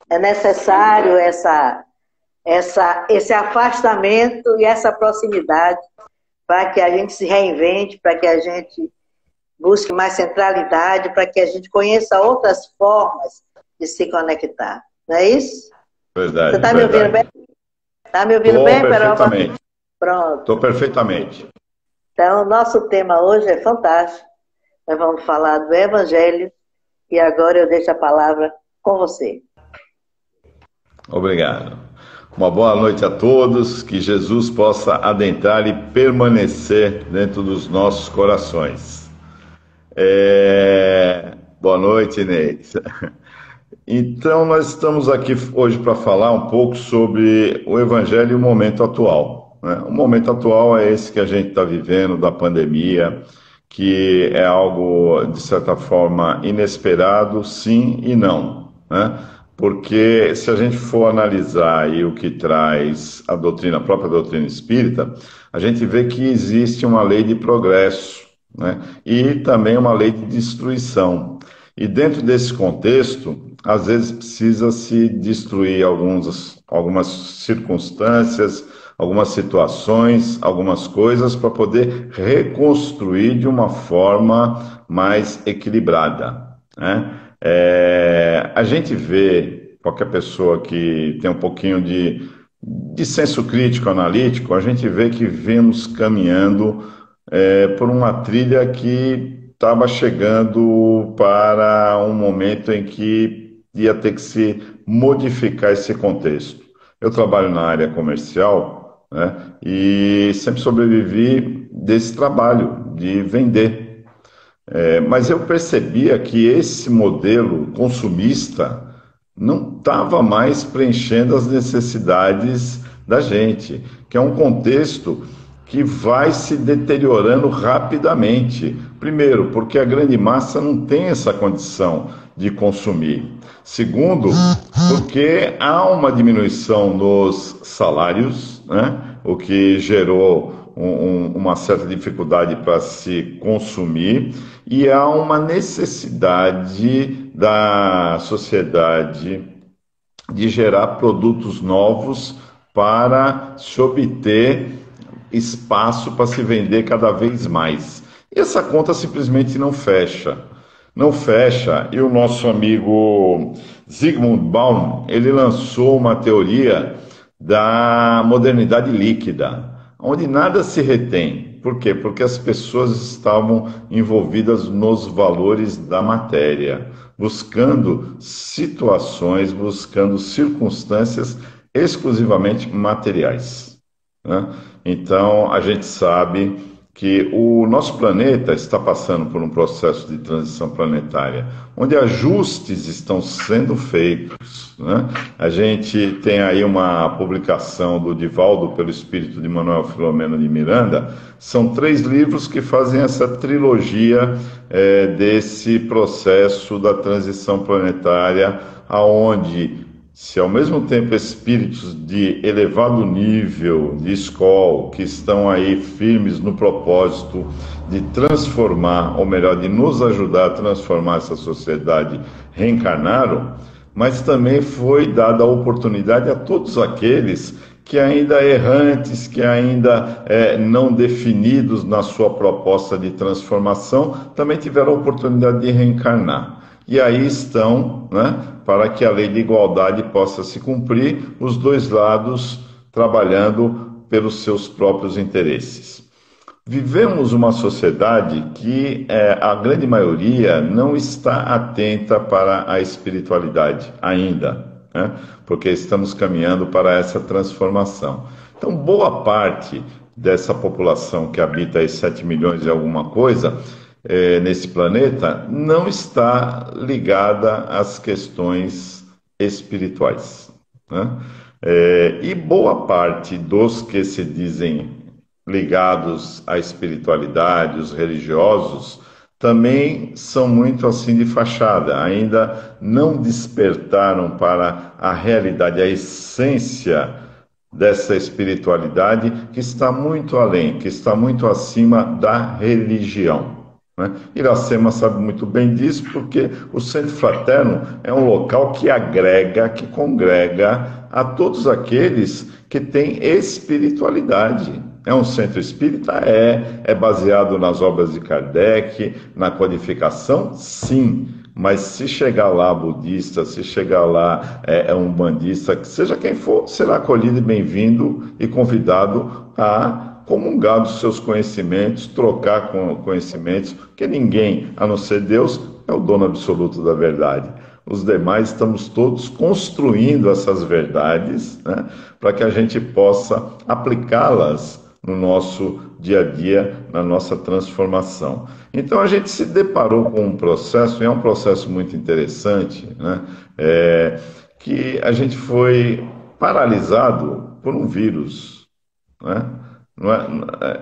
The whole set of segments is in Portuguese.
É necessário esse afastamento e essa proximidade para que a gente se reinvente, para que a gente busque mais centralidade, para que a gente conheça outras formas de se conectar. Não é isso? Verdade, você está me ouvindo bem? Está me ouvindo bem, Peroba? Perfeitamente. Pronto. Estou perfeitamente. Então, o nosso tema hoje é fantástico. Nós vamos falar do Evangelho e agora eu deixo a palavra com você. Obrigado. Uma boa noite a todos, que Jesus possa adentrar e permanecer dentro dos nossos corações. Boa noite, Inês. Então, nós estamos aqui hoje para falar um pouco sobre o Evangelho e o momento atual, né? O momento atual é esse que a gente está vivendo, da pandemia, que é algo, de certa forma, inesperado, sim e não, né? Porque se a gente for analisar aí o que traz a doutrina, a própria doutrina espírita, a gente vê que existe uma lei de progresso, né? E também uma lei de destruição. E dentro desse contexto, às vezes precisa se destruir algumas circunstâncias, algumas situações, algumas coisas para poder reconstruir de uma forma mais equilibrada, né? A gente vê, qualquer pessoa que tem um pouquinho de senso crítico analítico, a gente vê que vemos caminhando por uma trilha que estava chegando para um momento em que ia ter que se modificar esse contexto. Eu trabalho na área comercial, né, e sempre sobrevivi desse trabalho de vender. Mas eu percebia que esse modelo consumista não estava mais preenchendo as necessidades da gente, que é um contexto que vai se deteriorando rapidamente. Primeiro, porque a grande massa não tem essa condição de consumir. Segundo, porque há uma diminuição nos salários, né? O que gerou uma certa dificuldade para se consumir, e há uma necessidade da sociedade de gerar produtos novos para se obter espaço para se vender cada vez mais. E essa conta simplesmente não fecha. Não fecha, e o nosso amigo Zygmunt Baum, ele lançou uma teoria da modernidade líquida, onde nada se retém. Por quê? Porque as pessoas estavam envolvidas nos valores da matéria, buscando situações, buscando circunstâncias exclusivamente materiais, né? Então, a gente sabe que o nosso planeta está passando por um processo de transição planetária, onde ajustes estão sendo feitos, né? A gente tem aí uma publicação do Divaldo pelo Espírito de Manuel Filomeno de Miranda. São 3 livros que fazem essa trilogia desse processo da transição planetária, aonde, se ao mesmo tempo espíritos de elevado nível de escola, que estão aí firmes no propósito de transformar, ou melhor, de nos ajudar a transformar essa sociedade, reencarnaram, mas também foi dada a oportunidade a todos aqueles que ainda errantes, que ainda não definidos na sua proposta de transformação, também tiveram a oportunidade de reencarnar. E aí estão, né, para que a lei de igualdade possa se cumprir, os dois lados trabalhando pelos seus próprios interesses. Vivemos uma sociedade que a grande maioria não está atenta para a espiritualidade ainda, né, porque estamos caminhando para essa transformação. Então, boa parte dessa população que habita aí 7 milhões e alguma coisa, nesse planeta, não está ligada às questões espirituais, né? E boa parte dos que se dizem ligados à espiritualidade, os religiosos, também são muito assim de fachada, ainda não despertaram para a realidade, a essência dessa espiritualidade que está muito além, que está muito acima da religião, né? Iracema sabe muito bem disso, porque o Centro Fraterno é um local que agrega, que congrega a todos aqueles que têm espiritualidade. É um centro espírita? É baseado nas obras de Kardec, na codificação? Sim. Mas se chegar lá budista, se chegar lá umbandista, que seja quem for, será acolhido e bem-vindo e convidado a comungar dos seus conhecimentos, trocar com conhecimentos, porque ninguém, a não ser Deus, é o dono absoluto da verdade. Os demais estamos todos construindo essas verdades, né, para que a gente possa aplicá-las no nosso dia a dia, na nossa transformação. Então a gente se deparou com um processo, e é um processo muito interessante, né, que a gente foi paralisado por um vírus, né?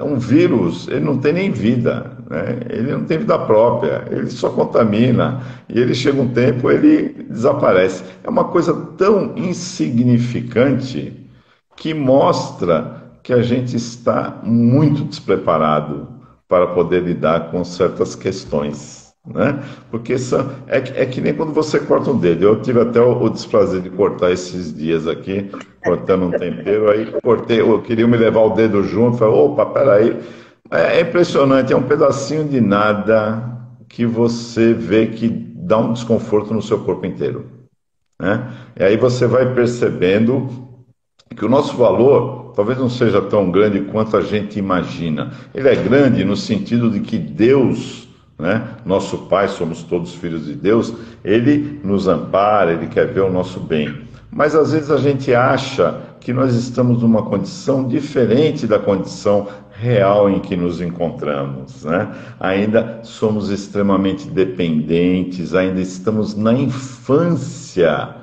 Um vírus, ele não tem nem vida, né? Ele não tem vida própria, ele só contamina, e ele chega um tempo, ele desaparece. É uma coisa tão insignificante que mostra que a gente está muito despreparado para poder lidar com certas questões, né? Porque é que nem quando você corta um dedo. Eu tive até o desprazer de cortar esses dias aqui, cortando um tempero, aí cortei, eu queria me levar o dedo junto, falei, opa, peraí. É impressionante, é um pedacinho de nada que você vê que dá um desconforto no seu corpo inteiro, né? E aí você vai percebendo que o nosso valor talvez não seja tão grande quanto a gente imagina. Ele é grande no sentido de que Deus, né, nosso Pai, somos todos filhos de Deus, Ele nos ampara, Ele quer ver o nosso bem. Mas às vezes a gente acha que nós estamos numa condição diferente da condição real em que nos encontramos, né? Ainda somos extremamente dependentes, ainda estamos na infância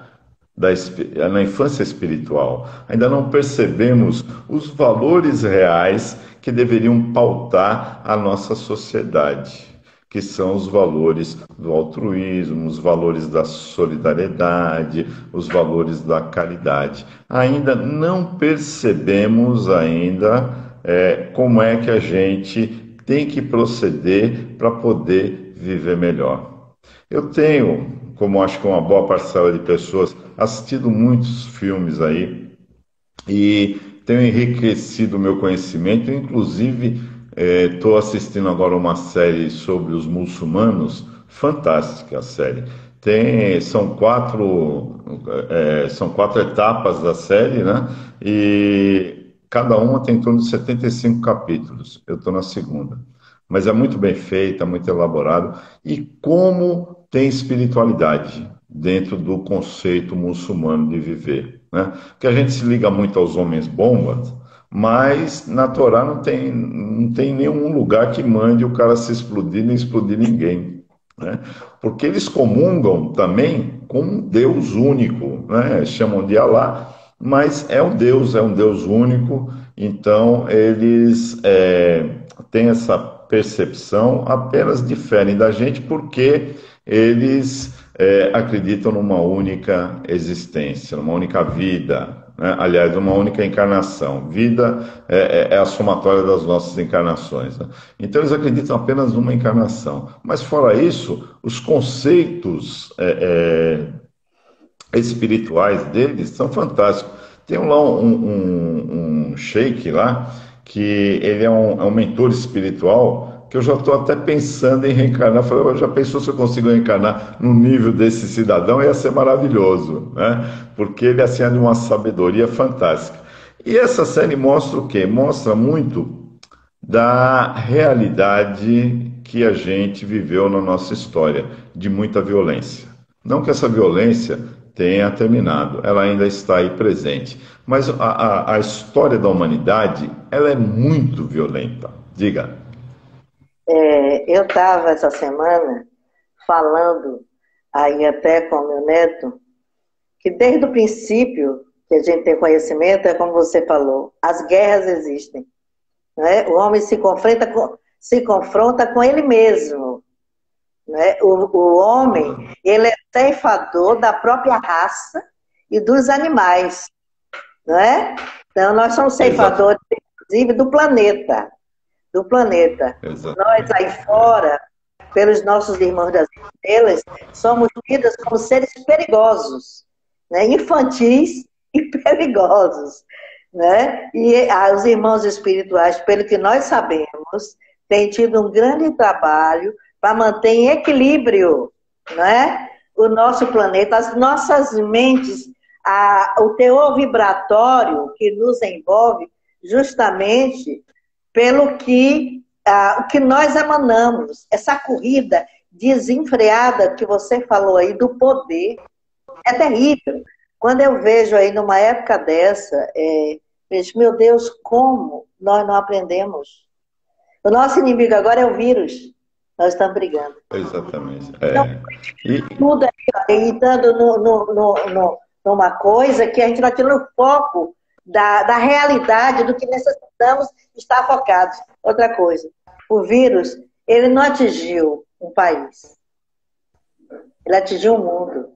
na infância espiritual. Ainda não percebemos os valores reais que deveriam pautar a nossa sociedade, que são os valores do altruísmo, os valores da solidariedade, os valores da caridade. Ainda não percebemos como é que a gente tem que proceder para poder viver melhor. Eu tenho, como acho que uma boa parcela de pessoas, assistido muitos filmes aí e tenho enriquecido o meu conhecimento. Inclusive, estou assistindo agora uma série sobre os muçulmanos, fantástica a série. São quatro etapas da série, né? E cada uma tem em torno de 75 capítulos. Eu estou na segunda. Mas é muito bem feita, muito elaborado. E como tem espiritualidade dentro do conceito muçulmano de viver, né? Porque a gente se liga muito aos homens bombas, mas na Torá não tem nenhum lugar que mande o cara se explodir, nem explodir ninguém, né? Porque eles comungam também com um Deus único, né? Chamam de Alá, mas é um Deus único. Então eles têm essa percepção, apenas diferem da gente porque eles acreditam numa única existência, numa única vida, né? Aliás, numa única encarnação. Vida é a somatória das nossas encarnações, né? Então eles acreditam apenas numa encarnação. Mas fora isso, os conceitos espirituais deles são fantásticos. Tem lá um sheik lá, que ele é um mentor espiritual, que eu já estou até pensando em reencarnar. Falei, já pensou se eu consigo reencarnar no nível desse cidadão? Ia ser maravilhoso, né? Porque ele assim, é de uma sabedoria fantástica. E essa série mostra o quê? Mostra muito da realidade que a gente viveu na nossa história, de muita violência. Não que essa violência tenha terminado, ela ainda está aí presente. Mas a história da humanidade, ela é muito violenta. Diga. Eu estava essa semana falando aí até com o meu neto, que desde o princípio que a gente tem conhecimento, é como você falou, as guerras existem, né? O homem se confronta com ele mesmo, né? O homem, ele é ceifador da própria raça e dos animais, não é? Então nós somos ceifadores, inclusive, do planeta. Exatamente. Nós aí fora, pelos nossos irmãos das estrelas, somos tidos como seres perigosos, né? Infantis e perigosos. Né? E os irmãos espirituais, pelo que nós sabemos, têm tido um grande trabalho para manter em equilíbrio, né? O nosso planeta, as nossas mentes, o teor vibratório que nos envolve, justamente pelo que, o que nós emanamos. Essa corrida desenfreada que você falou aí do poder é terrível. Quando eu vejo aí numa época dessa, vejo, meu Deus, como nós não aprendemos? O nosso inimigo agora é o vírus. Nós estamos brigando. Exatamente. Então, tudo aí, entrando numa coisa que a gente vai tirando o foco da realidade, do que necessitamos estar focados. Outra coisa, o vírus, ele não atingiu um país. Ele atingiu o mundo.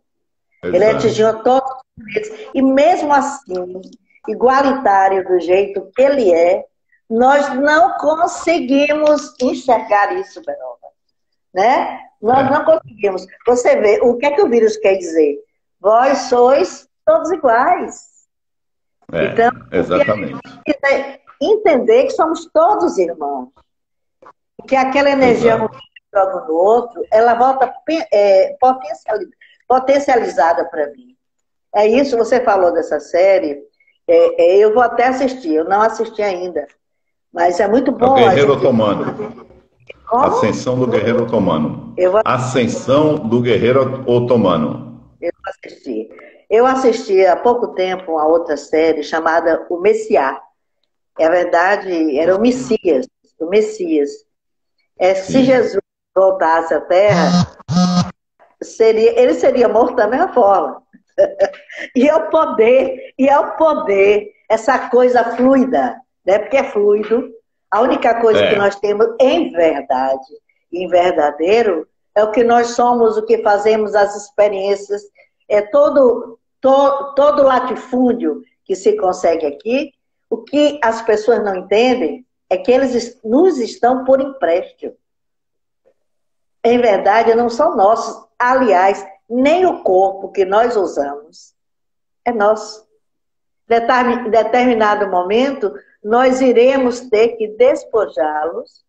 Exato. Ele atingiu todos os países. E mesmo assim, igualitário do jeito que ele é, nós não conseguimos enxergar isso, Berova. Né? Nós não conseguimos. Você vê, o que é que o vírus quer dizer? Vós sois todos iguais. Então, exatamente. Entender que somos todos irmãos. Que aquela energia ruim que joga no outro, ela volta potencializada para mim. É isso, você falou dessa série. Eu vou até assistir, eu não assisti ainda. Mas é muito bom. O Guerreiro Otomano. Como? Ascensão do Guerreiro Otomano. Ascensão do Guerreiro Otomano. Eu assisti há pouco tempo uma outra série chamada O Messiá. É verdade, era o Messias. O Messias. Se Jesus voltasse à Terra, ele seria morto da mesma forma. E é o poder, essa coisa fluida, né? Porque é fluido. A única coisa que nós temos em verdade e em verdadeiro é o que nós somos, o que fazemos, as experiências, todo latifúndio que se consegue aqui. O que as pessoas não entendem é que eles nos estão por empréstimo. Em verdade, não são nossos. Aliás, nem o corpo que nós usamos é nosso. Em determinado momento, nós iremos ter que despojá-los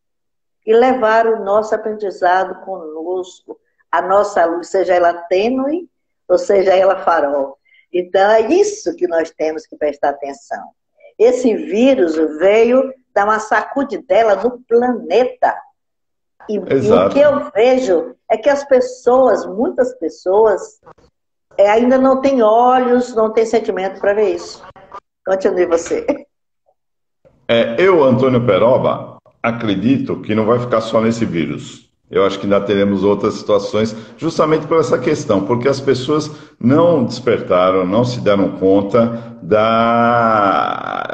e levar o nosso aprendizado conosco, a nossa luz, seja ela tênue ou seja ela farol. Então, é isso que nós temos que prestar atenção. Esse vírus veio dar uma sacudidela no planeta. E o que eu vejo é que as pessoas, muitas pessoas, ainda não têm olhos, não têm sentimento para ver isso. Continue você. Eu, Antônio Peroba, acredito que não vai ficar só nesse vírus. Eu acho que ainda teremos outras situações, justamente por essa questão, porque as pessoas não despertaram, não se deram conta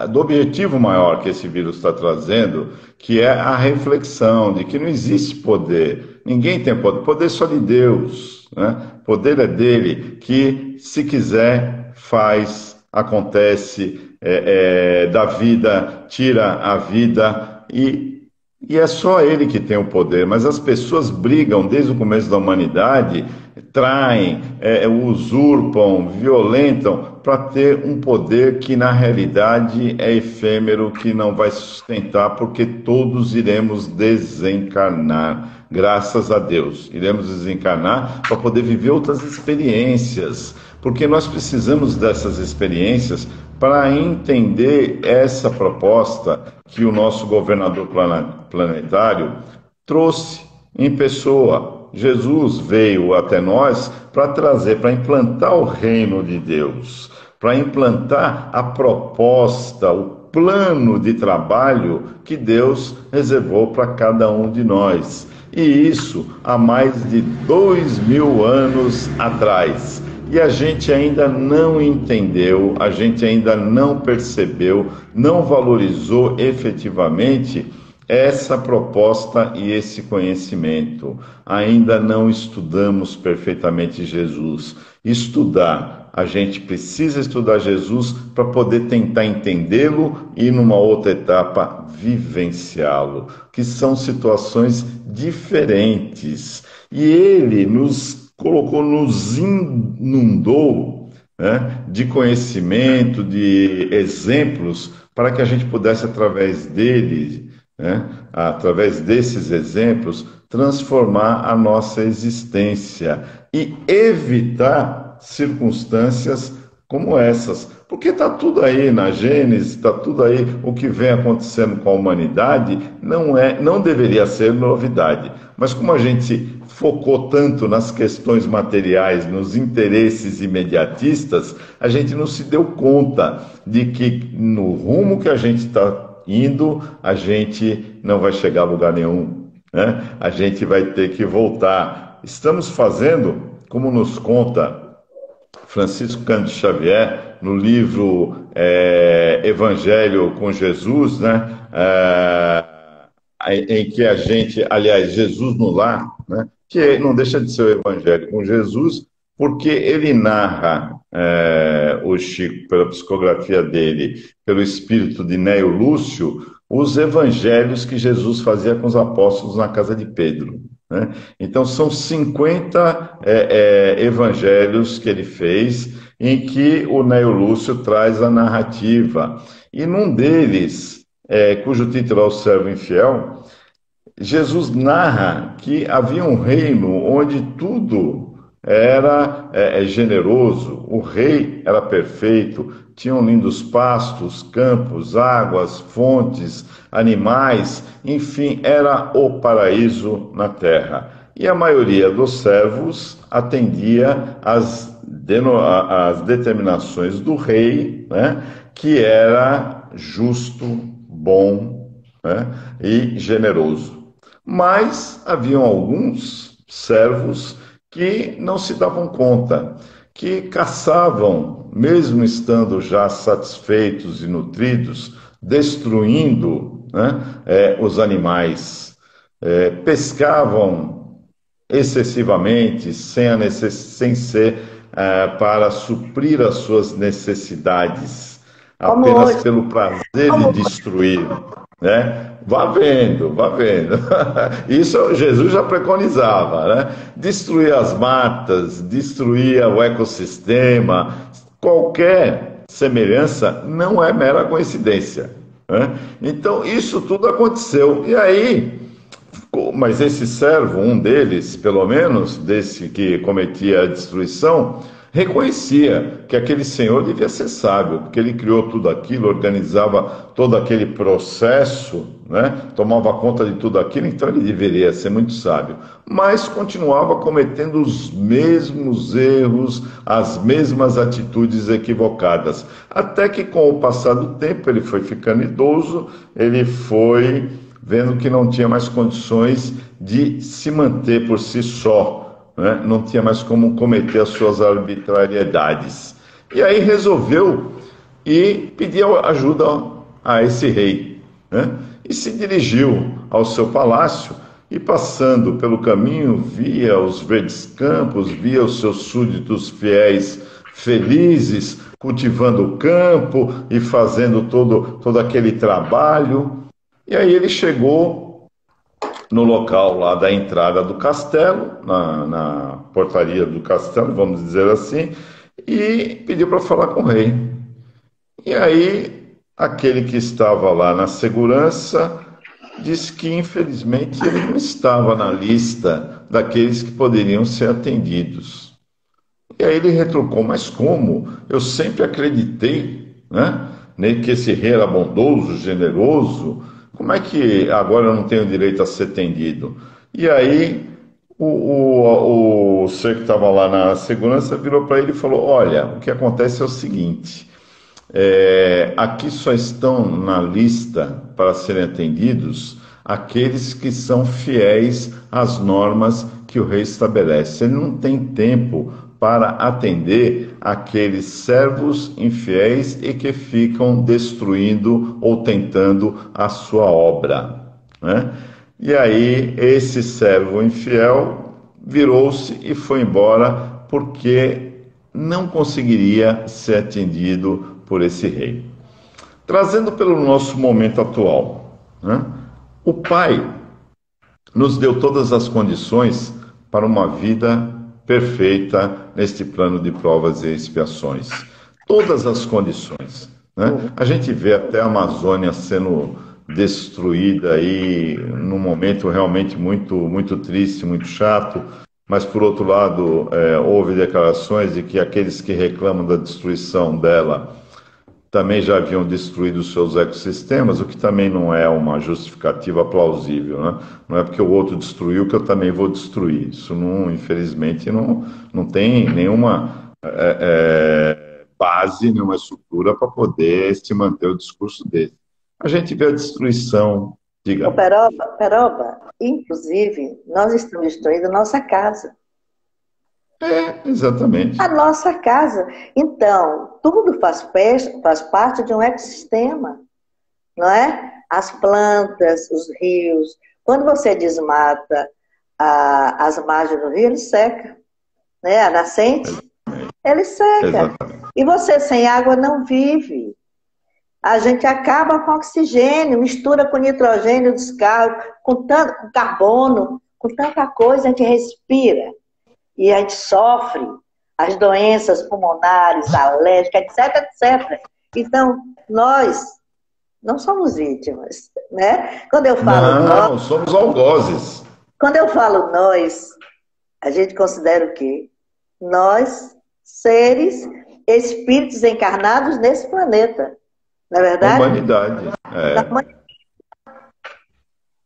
do objetivo maior que esse vírus está trazendo, que é a reflexão de que não existe poder. Ninguém tem poder. Poder é só de Deus, né? Poder é dele, que se quiser, faz, acontece, dá vida, tira a vida e é só ele que tem o poder, mas as pessoas brigam desde o começo da humanidade, traem, usurpam, violentam para ter um poder que na realidade é efêmero, que não vai sustentar, porque todos iremos desencarnar, graças a Deus. Iremos desencarnar para poder viver outras experiências, porque nós precisamos dessas experiências para entender essa proposta que o nosso governador planetário trouxe em pessoa. Jesus veio até nós para trazer, para implantar o reino de Deus, para implantar a proposta, o plano de trabalho que Deus reservou para cada um de nós. E isso há mais de 2000 anos atrás. E a gente ainda não entendeu, a gente ainda não percebeu, não valorizou efetivamente essa proposta e esse conhecimento. Ainda não estudamos perfeitamente Jesus. Estudar, a gente precisa estudar Jesus para poder tentar entendê-lo e, numa outra etapa, vivenciá-lo, que são situações diferentes. E ele nos colocou, nos inundou, né, de conhecimento, de exemplos, para que a gente pudesse, através dele, né, através desses exemplos, transformar a nossa existência e evitar circunstâncias como essas. Porque está tudo aí na Gênesis, está tudo aí, o que vem acontecendo com a humanidade não deveria ser novidade. Mas como a gente focou tanto nas questões materiais, nos interesses imediatistas, a gente não se deu conta de que no rumo que a gente está indo, a gente não vai chegar a lugar nenhum, né? A gente vai ter que voltar. Estamos fazendo, como nos conta Francisco Cândido Xavier, no livro Evangelho com Jesus, né? Em que a gente, aliás, Jesus no Lar, né? Que não deixa de ser o Evangelho com Jesus, porque ele narra, o Chico, pela psicografia dele, pelo espírito de Néio Lúcio, os evangelhos que Jesus fazia com os apóstolos na casa de Pedro, né? Então, são 50 evangelhos que ele fez, em que o Néio Lúcio traz a narrativa. E num deles, cujo título é O Servo Infiel, Jesus narra que havia um reino onde tudo era generoso, o rei era perfeito, tinham lindos pastos, campos, águas, fontes, animais, enfim, era o paraíso na terra. E a maioria dos servos atendia às determinações do rei, né, que era justo, bom, né, e generoso. Mas haviam alguns servos que não se davam conta, que caçavam, mesmo estando já satisfeitos e nutridos, destruindo, né, os animais, pescavam excessivamente, sem ser para suprir as suas necessidades, apenas pelo prazer de destruir, né? Vá vendo, vá vendo. Isso Jesus já preconizava, né? Destruir as matas, destruir o ecossistema, qualquer semelhança não é mera coincidência, né? Então, isso tudo aconteceu. E aí, mas esse servo, um deles, pelo menos, desse que cometia a destruição, reconhecia que aquele senhor devia ser sábio, porque ele criou tudo aquilo, organizava todo aquele processo, né? Tomava conta de tudo aquilo, então ele deveria ser muito sábio. Mas continuava cometendo os mesmos erros, as mesmas atitudes equivocadas. Até que, com o passar do tempo, ele foi ficando idoso, ele foi vendo que não tinha mais condições de se manter por si só, né? Não tinha mais como cometer as suas arbitrariedades. E aí resolveu e pediu ajuda a esse rei, né? E se dirigiu ao seu palácio e, passando pelo caminho, via os verdes campos, via os seus súditos fiéis felizes, cultivando o campo e fazendo todo aquele trabalho. E aí ele chegou no local lá da entrada do castelo, na portaria do castelo, vamos dizer assim, e pediu para falar com o rei. E aí aquele que estava lá na segurança disse que, infelizmente, ele não estava na lista daqueles que poderiam ser atendidos. E aí ele retrucou: mas como? Eu sempre acreditei, né, que esse rei era bondoso, generoso. Como é que agora eu não tenho direito a ser atendido? E aí o ser que estava lá na segurança virou para ele e falou: olha, o que acontece é o seguinte, aqui só estão na lista para serem atendidos aqueles que são fiéis às normas que o rei estabelece. Ele não tem tempo para atender aqueles servos infiéis e que ficam destruindo ou tentando a sua obra, né? E aí esse servo infiel virou-se e foi embora, porque não conseguiria ser atendido por esse rei. Trazendo pelo nosso momento atual, né? O Pai nos deu todas as condições para uma vida perfeita neste plano de provas e expiações. Todas as condições, né? A gente vê até a Amazônia sendo destruída aí num momento realmente muito triste, muito chato, mas por outro lado, houve declarações de que aqueles que reclamam da destruição dela também já haviam destruído os seus ecossistemas, o que também não é uma justificativa plausível, né? Não é porque o outro destruiu que eu também vou destruir. Isso, não, infelizmente, não tem nenhuma base, nenhuma estrutura para poder se manter o discurso dele. A gente vê a destruição, diga. Peroba, inclusive, nós estamos destruindo a nossa casa. Exatamente. A nossa casa. Então, tudo faz parte de um ecossistema, não é? As plantas, os rios. Quando você desmata as margens do rio, ele seca, né? A nascente, ele seca. Exatamente. E você sem água não vive. A gente acaba com oxigênio, mistura com nitrogênio dos carros, com carbono, com tanta coisa, a gente respira. E a gente sofre as doenças pulmonares, alérgicas, etc, etc. Então, nós não somos vítimas, né? Quando eu falo não, somos algozes. Quando eu falo nós, a gente considera o quê? Nós, seres, espíritos encarnados nesse planeta. Não é verdade? Humanidade.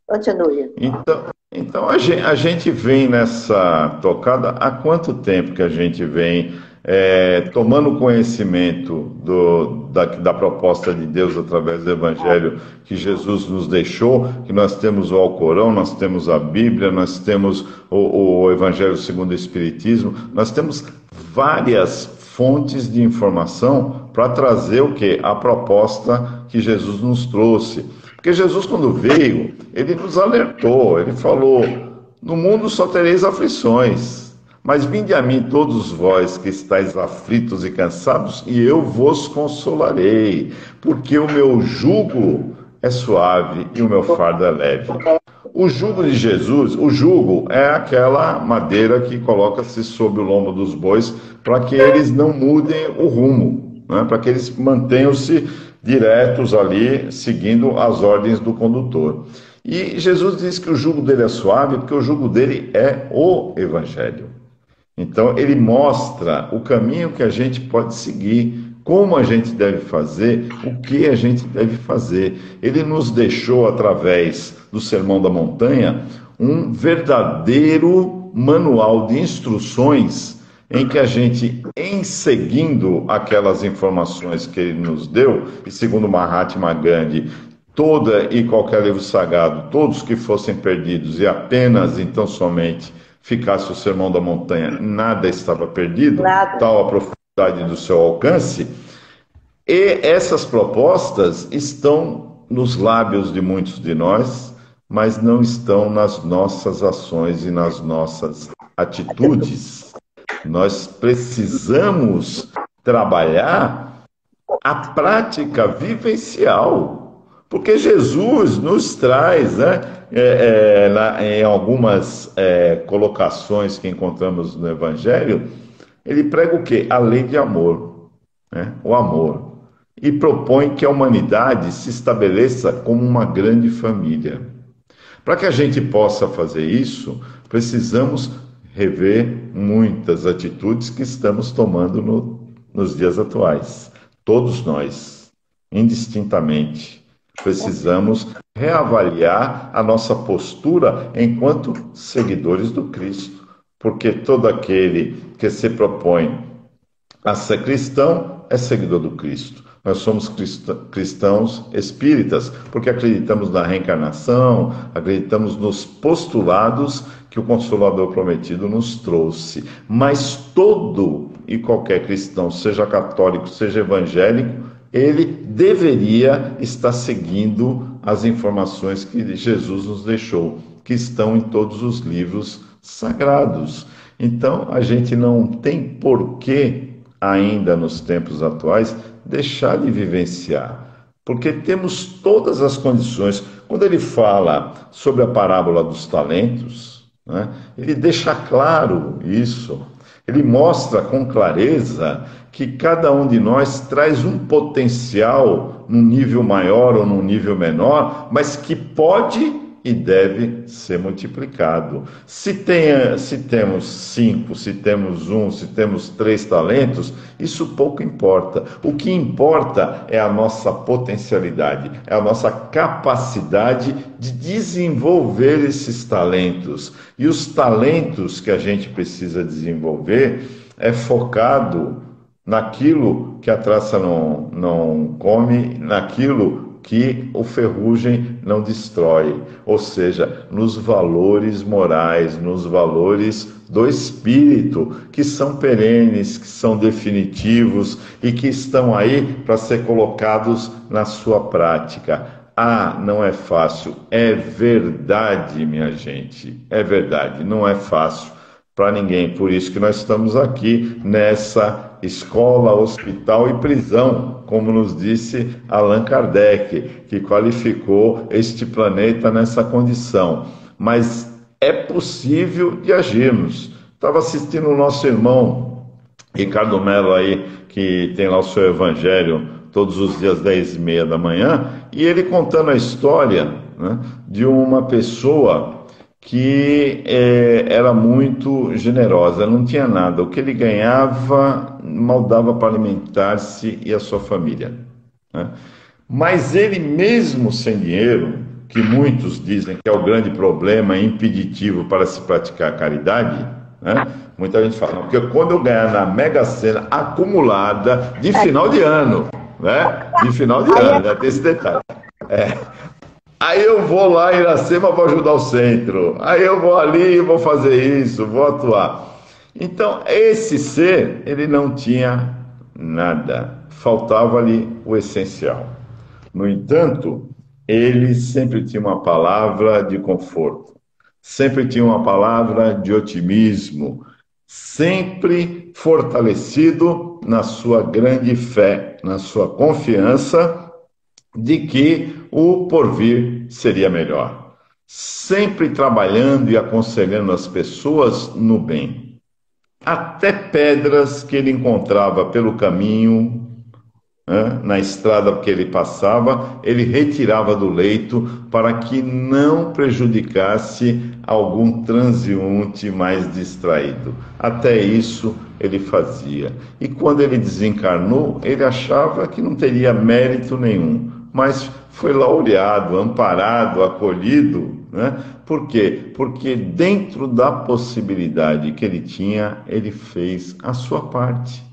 Continue. Então a gente vem nessa tocada. Há quanto tempo que a gente vem tomando conhecimento da proposta de Deus através do Evangelho que Jesus nos deixou, que nós temos o Alcorão, nós temos a Bíblia, nós temos o Evangelho segundo o Espiritismo, nós temos várias fontes de informação para trazer o quê? A proposta que Jesus nos trouxe. Porque Jesus, quando veio, ele nos alertou, ele falou: no mundo só tereis aflições, mas vinde a mim todos vós que estáis aflitos e cansados, e eu vos consolarei, porque o meu jugo é suave e o meu fardo é leve. O jugo de Jesus, o jugo é aquela madeira que coloca-se sob o lombo dos bois para que eles não mudem o rumo, né? Para que eles mantenham-se diretos ali, seguindo as ordens do condutor. E Jesus diz que o jugo dele é suave, porque o jugo dele é o Evangelho. Então, ele mostra o caminho que a gente pode seguir, como a gente deve fazer, o que a gente deve fazer. Ele nos deixou, através do Sermão da Montanha, um verdadeiro manual de instruções em que a gente, em seguindo aquelas informações que ele nos deu, e segundo Mahatma Gandhi, toda e qualquer livro sagrado, todos que fossem perdidos e apenas, então, somente ficasse o Sermão da Montanha, nada estava perdido, tal a profundidade do seu alcance, e essas propostas estão nos lábios de muitos de nós, mas não estão nas nossas ações e nas nossas atitudes. Nós precisamos trabalhar a prática vivencial, porque Jesus nos traz, né, em algumas colocações que encontramos no Evangelho, ele prega o quê? A lei de amor, né? O amor, e propõe que a humanidade se estabeleça como uma grande família. Para que a gente possa fazer isso, precisamos rever muitas atitudes que estamos tomando nos dias atuais. Todos nós, indistintamente, precisamos reavaliar a nossa postura enquanto seguidores do Cristo, porque todo aquele que se propõe a ser cristão é seguidor do Cristo. Nós somos cristãos espíritas, porque acreditamos na reencarnação, acreditamos nos postulados que o Consolador Prometido nos trouxe. Mas todo e qualquer cristão, seja católico, seja evangélico, ele deveria estar seguindo as informações que Jesus nos deixou, que estão em todos os livros sagrados. Então, a gente não tem por que ainda nos tempos atuais, deixar de vivenciar. Porque temos todas as condições. Quando ele fala sobre a parábola dos talentos, né, ele deixa claro isso. Ele mostra com clareza que cada um de nós traz um potencial num nível maior ou num nível menor, mas que pode e deve ser multiplicado. Se temos 5, se temos 1, se temos 3 talentos, isso pouco importa. O que importa é a nossa potencialidade, é a nossa capacidade de desenvolver esses talentos. E os talentos que a gente precisa desenvolver é focado naquilo que a traça não come, naquilo que o ferrugem não destrói, ou seja, nos valores morais, nos valores do espírito, que são perenes, que são definitivos e que estão aí para ser colocados na sua prática. Não é fácil, é verdade, minha gente, é verdade, não é fácil para ninguém, por isso que nós estamos aqui nessa escola, hospital e prisão, como nos disse Allan Kardec, que qualificou este planeta nessa condição. Mas é possível de agirmos. Estava assistindo o nosso irmão Ricardo Mello aí, que tem lá o seu evangelho todos os dias 10h30 da manhã, e ele contando a história, né, de uma pessoa que era muito generosa, não tinha nada. O que ele ganhava mal dava para alimentar-se e a sua família, né? Mas ele mesmo sem dinheiro, que muitos dizem que é o grande problema impeditivo para se praticar a caridade, né? Muita gente fala, porque quando eu ganhar na Mega Sena acumulada de final de ano, né? De final de ano, né? Tem esse detalhe. Aí eu vou lá em Iracema, vou ajudar o centro. Aí eu vou ali, vou fazer isso, vou atuar. Então, esse ser, ele não tinha nada. Faltava ali o essencial. No entanto, ele sempre tinha uma palavra de conforto. Sempre tinha uma palavra de otimismo. Sempre fortalecido na sua grande fé, na sua confiança de que o porvir seria melhor. Sempre trabalhando e aconselhando as pessoas no bem. Até pedras que ele encontrava pelo caminho, né, na estrada que ele passava, ele retirava do leito para que não prejudicasse algum transeunte mais distraído. Até isso ele fazia. E quando ele desencarnou, ele achava que não teria mérito nenhum, mas foi laureado, amparado, acolhido, né? Por quê? Porque dentro da possibilidade que ele tinha, ele fez a sua parte.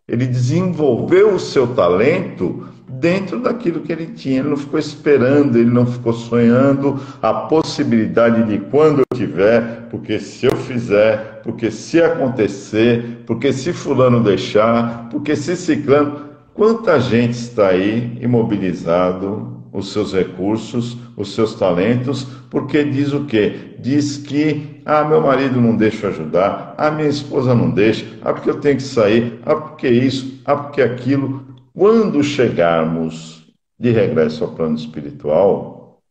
Ele desenvolveu o seu talento dentro daquilo que ele tinha. Ele não ficou esperando, ele não ficou sonhando a possibilidade de quando eu tiver, porque se eu fizer, porque se acontecer, porque se fulano deixar, porque se ciclano. Quanta gente está aí imobilizado, os seus recursos, os seus talentos, porque diz o quê? Diz que, meu marido não deixa eu ajudar, minha esposa não deixa, porque eu tenho que sair, porque isso, porque aquilo. Quando chegarmos de regresso ao plano espiritual,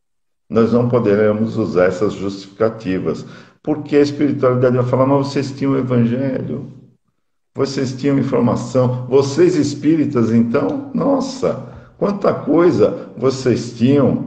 nós não poderemos usar essas justificativas, porque a espiritualidade vai falar, mas vocês tinham o evangelho, vocês tinham informação, vocês espíritas, então, nossa, quanta coisa vocês tinham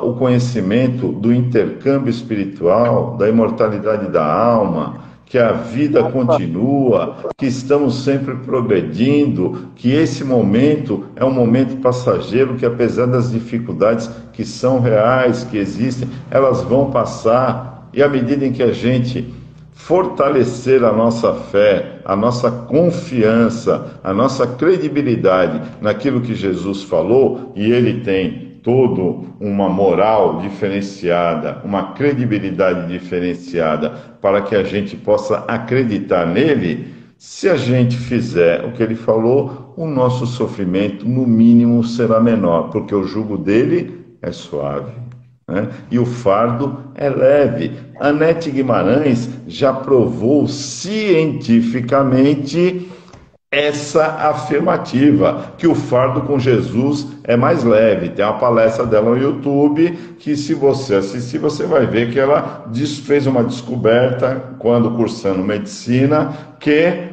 o conhecimento do intercâmbio espiritual, da imortalidade da alma, que a vida continua, que estamos sempre progredindo, que esse momento é um momento passageiro, que apesar das dificuldades que são reais, que existem, elas vão passar, e à medida em que a gente fortalecer a nossa fé, a nossa confiança, a nossa credibilidade naquilo que Jesus falou, e ele tem todo uma moral diferenciada, uma credibilidade diferenciada, para que a gente possa acreditar nele. Se a gente fizer o que ele falou, o nosso sofrimento, no mínimo, será menor, porque o jugo dele é suave. né? E o fardo é leve. Anete Guimarães já provou cientificamente essa afirmativa, que o fardo com Jesus é mais leve. Tem uma palestra dela no YouTube que, se você assistir, você vai ver que ela fez uma descoberta, quando cursando medicina, que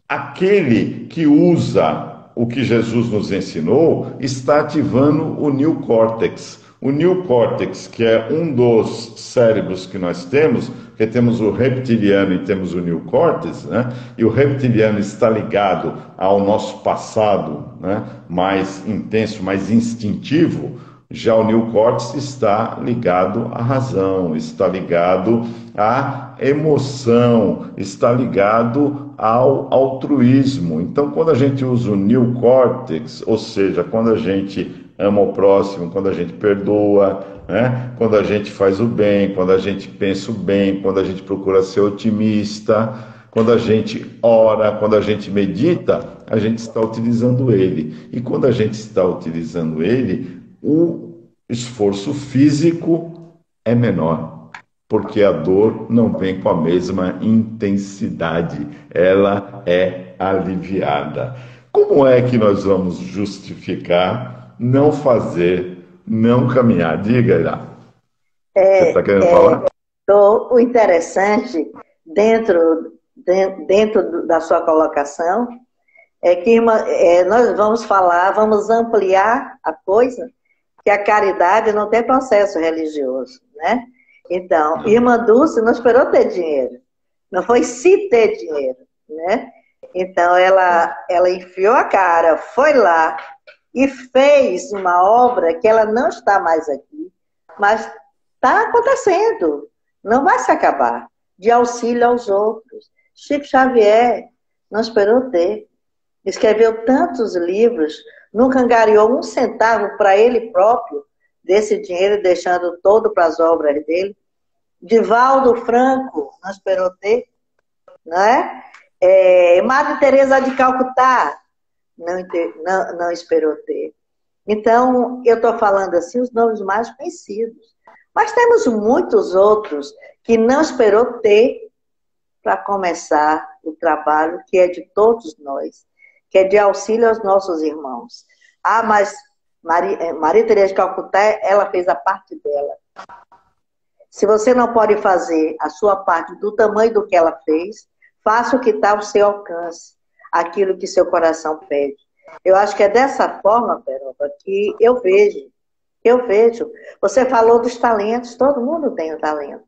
aquele que usa o que Jesus nos ensinou está ativando o neocórtex. O neocórtex, que é um dos cérebros que nós temos, porque temos o reptiliano e temos o neocórtex, né? E o reptiliano está ligado ao nosso passado, né? Mais intenso, mais instintivo. Já o neocórtex está ligado à razão, está ligado à emoção, está ligado ao altruísmo. Então, quando a gente usa o neocórtex, ou seja, quando a gente ama o próximo, quando a gente perdoa, né? Quando a gente faz o bem, quando a gente pensa o bem, quando a gente procura ser otimista, quando a gente ora, quando a gente medita, a gente está utilizando ele. E quando a gente está utilizando ele, o esforço físico é menor, porque a dor não vem com a mesma intensidade, ela é aliviada. Como é que nós vamos justificar não fazer, não caminhar? Diga, Irá. Você está querendo falar? O interessante, dentro da sua colocação, é que nós vamos ampliar a coisa, que a caridade não tem processo religioso, né? Então, irmã Dulce não esperou ter dinheiro, não foi se ter dinheiro, né? Então, ela enfiou a cara, foi lá e fez uma obra que ela não está mais aqui, mas está acontecendo, não vai se acabar, de auxílio aos outros. Chico Xavier não esperou ter, escreveu tantos livros, nunca angariou um centavo para ele próprio desse dinheiro, deixando todo para as obras dele. Divaldo Franco não esperou ter, não é? Madre Teresa de Calcutá não esperou ter. Então, eu estou falando assim os nomes mais conhecidos. Mas temos muitos outros que não esperou ter para começar o trabalho que é de todos nós, que é de auxílio aos nossos irmãos. Ah, mas Maria Teresa de Calcutá, ela fez a parte dela. Se você não pode fazer a sua parte do tamanho do que ela fez, faça o que está ao seu alcance, aquilo que seu coração pede. Eu acho que é dessa forma, Peroba, que eu vejo. Você falou dos talentos, todo mundo tem um talento.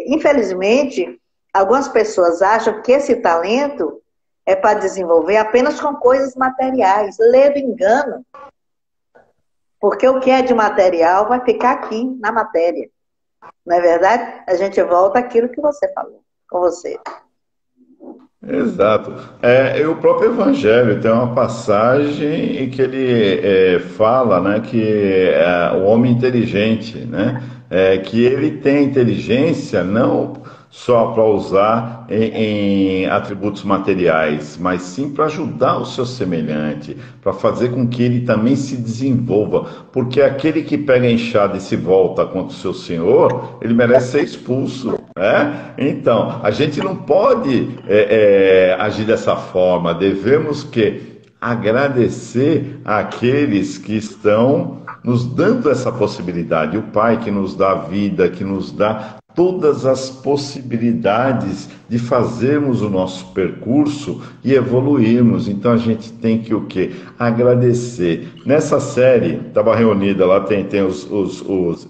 Infelizmente, algumas pessoas acham que esse talento é para desenvolver apenas com coisas materiais. Ledo engano. Porque o que é de material vai ficar aqui, na matéria. Não é verdade? A gente volta àquilo que você falou, com você. Exato. O próprio Evangelho tem uma passagem em que ele fala, né, que o homem inteligente, né, que ele tem inteligência não só para usar em atributos materiais, mas sim para ajudar o seu semelhante, para fazer com que ele também se desenvolva, porque aquele que pega a enxada e se volta contra o seu senhor, ele merece ser expulso, né? Então, a gente não pode agir dessa forma, devemos que agradecer àqueles que estão nos dando essa possibilidade, o Pai que nos dá vida, que nos dá todas as possibilidades de fazermos o nosso percurso e evoluirmos. Então a gente tem que o quê? Agradecer. Nessa série, estava reunida, lá tem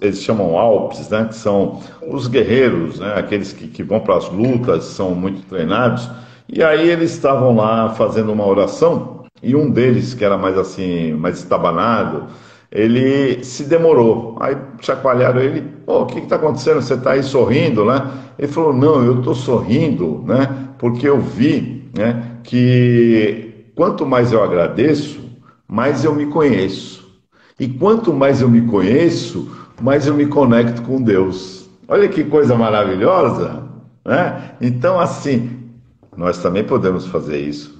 eles chamam Alpes, né? Que são os guerreiros, né? Aqueles que vão para as lutas, são muito treinados. E aí eles estavam lá fazendo uma oração, e um deles, que era mais assim, mais estabanado, ele se demorou. Aí chacoalharam ele: o que está acontecendo? Você está aí sorrindo, né? Ele falou: não, eu estou sorrindo, né? Porque eu vi, né, que quanto mais eu agradeço, mais eu me conheço. E quanto mais eu me conheço, mais eu me conecto com Deus. Olha que coisa maravilhosa, né? Então, assim, nós também podemos fazer isso.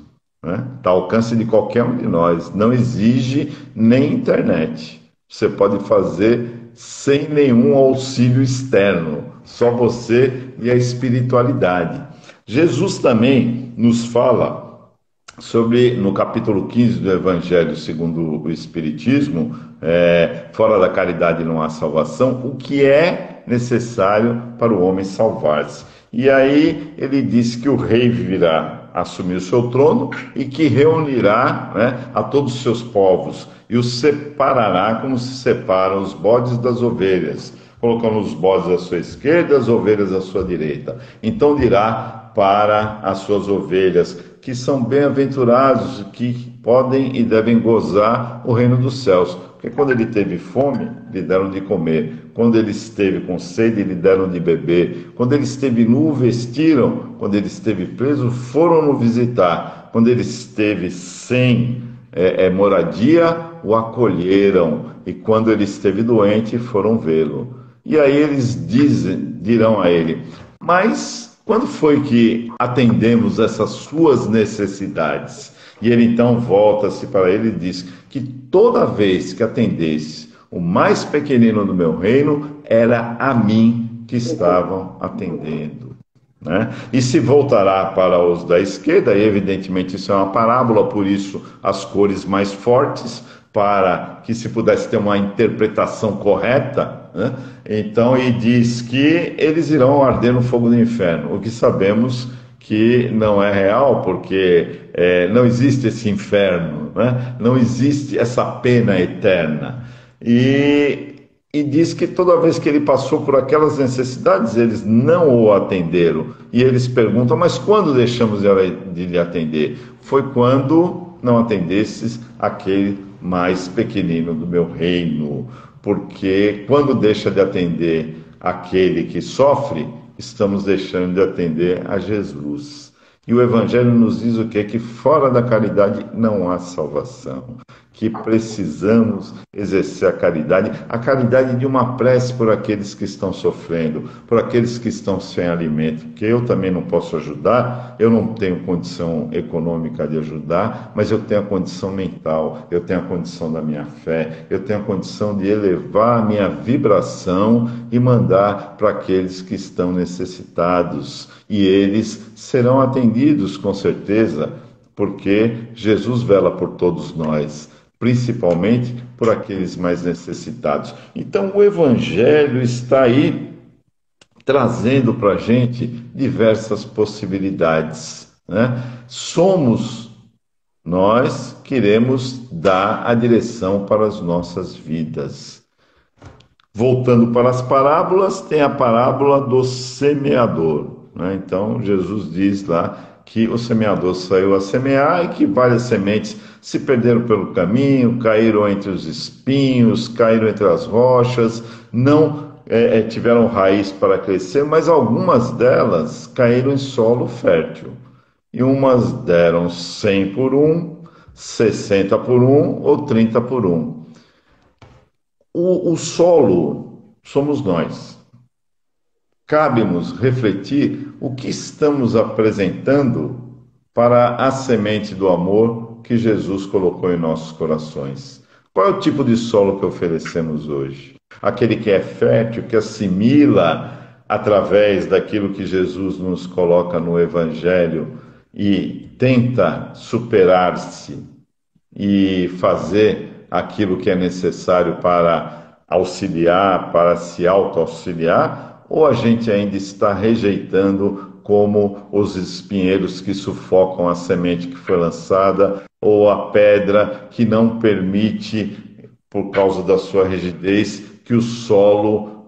Está ao alcance de qualquer um de nós, não exige nem internet. Você pode fazer sem nenhum auxílio externo, só você e a espiritualidade. Jesus também nos fala sobre, no capítulo 15 do Evangelho segundo o Espiritismo, fora da caridade não há salvação, o que é necessário para o homem salvar-se. E aí ele diz que o rei virá assumir o seu trono e que reunirá, né, a todos os seus povos e os separará como se separam os bodes das ovelhas, colocando os bodes à sua esquerda e as ovelhas à sua direita. Então dirá para as suas ovelhas, que são bem-aventurados, que podem e devem gozar o reino dos céus. Porque quando ele teve fome, lhe deram de comer. Quando ele esteve com sede, lhe deram de beber. Quando ele esteve nu, o vestiram. Quando ele esteve preso, foram-no visitar. Quando ele esteve sem moradia, o acolheram. E quando ele esteve doente, foram vê-lo. E aí eles dirão a ele, mas quando foi que atendemos essas suas necessidades? E ele então volta-se para ele e diz que toda vez que atendesse o mais pequenino do meu reino, era a mim que estavam atendendo. Né? E se voltará para os da esquerda, e evidentemente isso é uma parábola, por isso as cores mais fortes, para que se pudesse ter uma interpretação correta, né? Então, e diz que eles irão arder no fogo do inferno, o que sabemos que não é real, porque não existe esse inferno, né? Não existe essa pena eterna. E diz que toda vez que ele passou por aquelas necessidades, eles não o atenderam. E eles perguntam, mas quando deixamos de lhe atender? Foi quando não atendesses aquele mais pequenino do meu reino. Porque quando deixa de atender aquele que sofre, estamos deixando de atender a Jesus. E o Evangelho nos diz o quê? Que fora da caridade não há salvação. Que precisamos exercer a caridade de uma prece por aqueles que estão sofrendo, por aqueles que estão sem alimento, que eu também não posso ajudar, eu não tenho condição econômica de ajudar, mas eu tenho a condição mental, eu tenho a condição da minha fé, eu tenho a condição de elevar a minha vibração e mandar para aqueles que estão necessitados, e eles serão atendidos com certeza, porque Jesus vela por todos nós, principalmente por aqueles mais necessitados. Então o Evangelho está aí trazendo para a gente diversas possibilidades, né? Nós queremos dar a direção para as nossas vidas. Voltando para as parábolas, tem a parábola do semeador, né? Então Jesus diz lá que o semeador saiu a semear e que várias sementes se perderam pelo caminho, caíram entre os espinhos, caíram entre as rochas, não tiveram raiz para crescer, mas algumas delas caíram em solo fértil. E umas deram 100 por 1, 60 por 1 ou 30 por 1. O solo somos nós. Cabe-nos refletir o que estamos apresentando para a semente do amor que Jesus colocou em nossos corações. Qual é o tipo de solo que oferecemos hoje? Aquele que é fértil, que assimila através daquilo que Jesus nos coloca no Evangelho e tenta superar-se e fazer aquilo que é necessário para auxiliar, para se auto-auxiliar, ou a gente ainda está rejeitando como os espinheiros que sufocam a semente que foi lançada, ou a pedra que não permite, por causa da sua rigidez, que o solo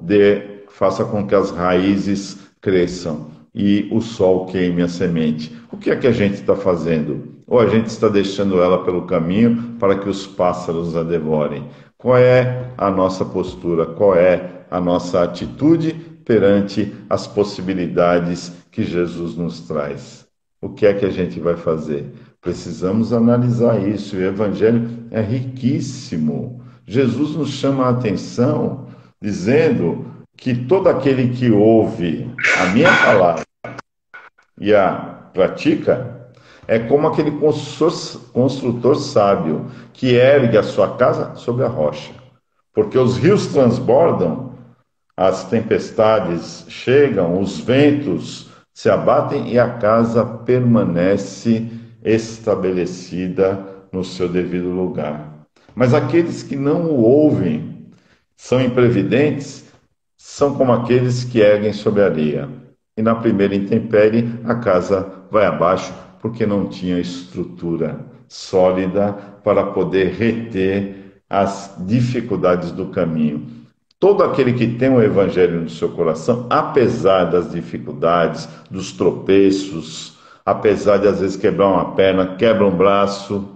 faça com que as raízes cresçam e o sol queime a semente. O que é que a gente está fazendo? Ou a gente está deixando ela pelo caminho para que os pássaros a devorem? Qual é a nossa postura? Qual é a nossa atitude perante as possibilidades que Jesus nos traz? O que é que a gente vai fazer? Precisamos analisar isso. O Evangelho é riquíssimo. Jesus nos chama a atenção dizendo que todo aquele que ouve a minha palavra e a pratica é como aquele construtor sábio que ergue a sua casa sobre a rocha. porque os rios transbordam, as tempestades chegam, os ventos se abatem e a casa permanece estabelecida no seu devido lugar. Mas aqueles que não o ouvem, são imprevidentes, são como aqueles que erguem sobre a areia. E na primeira intempérie, a casa vai abaixo, porque não tinha estrutura sólida para poder reter as dificuldades do caminho. Todo aquele que tem o Evangelho no seu coração, apesar das dificuldades, dos tropeços, apesar de às vezes quebrar uma perna, quebra um braço,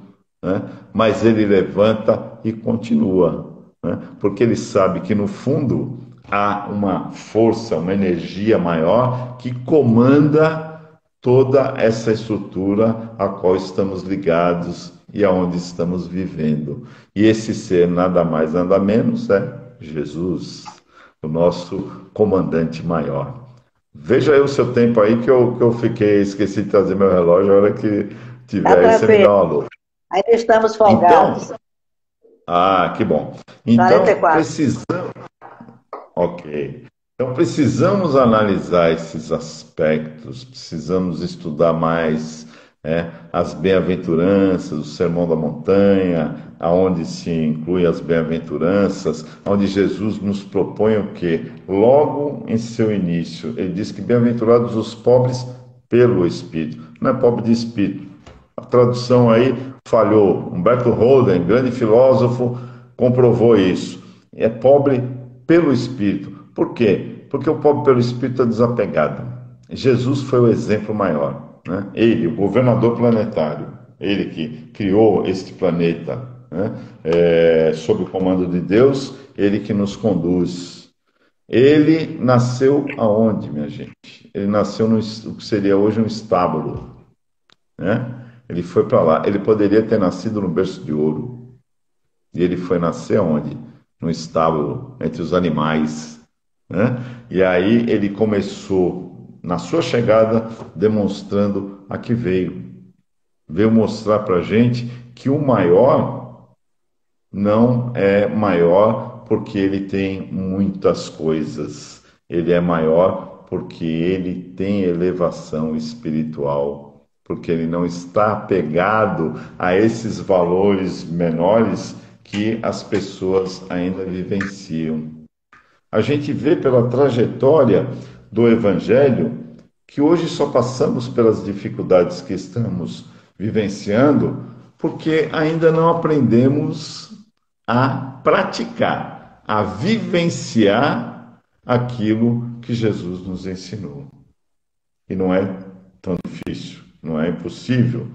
né? Mas ele levanta e continua, né? Porque ele sabe que no fundo há uma força, uma energia maior que comanda toda essa estrutura a qual estamos ligados e aonde estamos vivendo. E esse ser nada mais, nada menos é Jesus, o nosso comandante maior. Veja aí o seu tempo aí que eu esqueci de trazer meu relógio, a hora que tiver aí você me dá uma luz. Ainda estamos folgados. Então, que bom. Então, 44. Ok. Então, precisamos analisar esses aspectos, precisamos estudar mais as bem-aventuranças, o Sermão da Montanha, aonde se inclui as bem-aventuranças, onde Jesus nos propõe o quê? Logo em seu início, ele diz que bem-aventurados os pobres pelo Espírito, não é pobre de espírito. A tradução aí falhou. Humberto Holden, grande filósofo, comprovou isso. É pobre pelo Espírito. Por quê? Porque o pobre pelo Espírito é desapegado. Jesus foi o exemplo maior, né? Ele, o governador planetário, ele que criou este planeta, né? Sob o comando de Deus, ele que nos conduz. Ele nasceu aonde, minha gente? Ele nasceu no que seria hoje um estábulo, né? Ele foi para lá. Ele poderia ter nascido no berço de ouro. E ele foi nascer onde? No estábulo, entre os animais, né? E aí ele começou, na sua chegada, demonstrando a que veio. Veio mostrar para a gente que o maior não é maior porque ele tem muitas coisas. Ele é maior porque ele tem elevação espiritual, porque ele não está apegado a esses valores menores que as pessoas ainda vivenciam. A gente vê pela trajetória do Evangelho que hoje só passamos pelas dificuldades que estamos vivenciando porque ainda não aprendemos a praticar, a vivenciar aquilo que Jesus nos ensinou. E não é tão difícil, não é impossível,